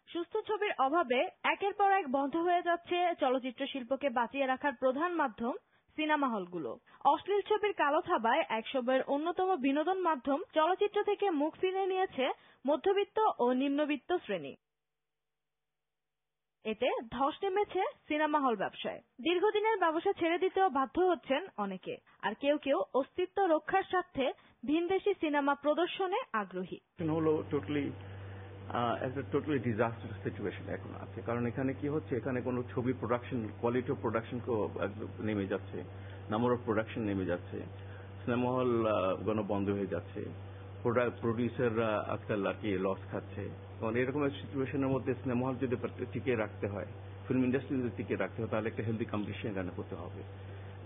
সুস্থ ছবির অভাবে একের পর এক বন্ধ হয়ে যাচ্ছে চলচ্চিত্র শিল্পকে বাঁচিয়ে রাখার প্রধান মাধ্যম সিনেমা হলগুলো। অশ্লীল ছবির কালো থাবায় একসময়ের অন্যতম বিনোদন মাধ্যম চলচ্চিত্র থেকে মুখ ফিরিয়ে নিয়েছে মধ্যবিত্ত ও নিম্নবিত্ত শ্রেণী। এতে ধস নেমেছে সিনেমা হল ব্যবসায়। দীর্ঘদিনের ব্যবসা ছেড়ে দিতেও বাধ্য হচ্ছেন অনেকে, আর কেউ কেউ অস্তিত্ব রক্ষার স্বার্থে ভিনদেশি সিনেমা প্রদর্শনে আগ্রহী। একটা টোটালি ডিজাস্টার সিচুয়েশন এখন আছে, কারণ এখানে কি হচ্ছে, এখানে কোনো ছবি প্রোডাকশন, কোয়ালিটি অফ প্রোডাকশন নেমে যাচ্ছে, নাম্বার অফ প্রোডাকশন নেমে যাচ্ছে, সিনেমা হল বন্ধ হয়ে যাচ্ছে, প্রডিউসাররা আজকাল আর কি লস খাচ্ছে। কারণ এরকম সিচুয়েশনের মধ্যে সিনেমা হল যদি টিকিয়ে রাখতে হয়, ফিল্ম ইন্ডাস্ট্রি যদি টিকিয়ে রাখতে হয়, তাহলে একটা হেলদি কম্পিটিশন এখানে করতে হবে।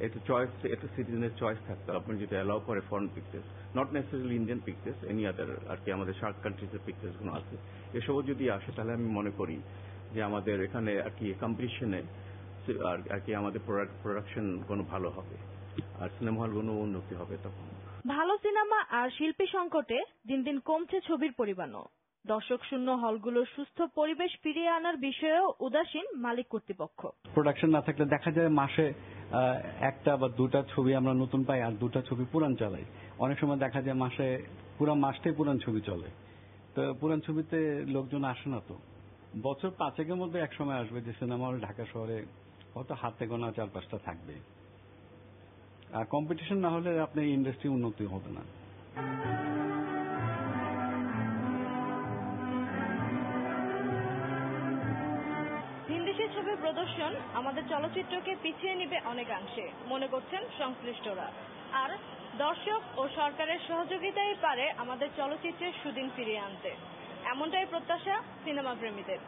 একটু চয়েস, একটা সিটিজেনের চয়েস থাকতে হবে। আপনি যদি অ্যালাউ করে foreign pictures, not necessarily Indian pictures, any other আর কি আমাদের সার্ক কান্ট্রিজের পিকচার্স গুলো আছে, এসবও যদি আসে তাহলে আমি মনে করি যে আমাদের এখানে আর কি কম্পিটিশনে আর কি আমাদের প্রোডাকশন কোনো ভালো হবে, আর সিনেমা হল কোনো উন্নতি হবে তখন। ভালো সিনেমা আর শিল্পী সংকটে দিন দিন কমছে ছবির পরিমাণও। দর্শক শূন্য হলগুলোর সুস্থ পরিবেশ ফিরিয়ে আনার বিষয়েও উদাসীন মালিক কর্তৃপক্ষ। প্রোডাকশন না থাকলে দেখা যায় মাসে একটা বা দুটা ছবি আমরা নতুন পাই, আর দুটা ছবি পুরান চালাই। অনেক সময় দেখা যায় মাসে পুরো মাসটাই পুরান ছবি চলে। তো পুরান ছবিতে লোকজন আসে না। তো বছর 5-এর মধ্যে এক সময় আসবে যে সিনেমা হল ঢাকা শহরে হয়তো হাতে গোনা 4-5টা থাকবে। আর কম্পিটিশন না হলে আপনার ইন্ডাস্ট্রি উন্নতি হবে না। ভিনদেশি ছবির প্রদর্শন আমাদের চলচ্চিত্রকে পিছিয়ে নিবে অনেকাংশে, মনে করছেন সংশ্লিষ্টরা। আর দর্শক ও সরকারের সহযোগিতাই পারে আমাদের চলচ্চিত্রের সুদিন ফিরিয়ে আনতে, এমনটাই প্রত্যাশা সিনেমা প্রেমীদের।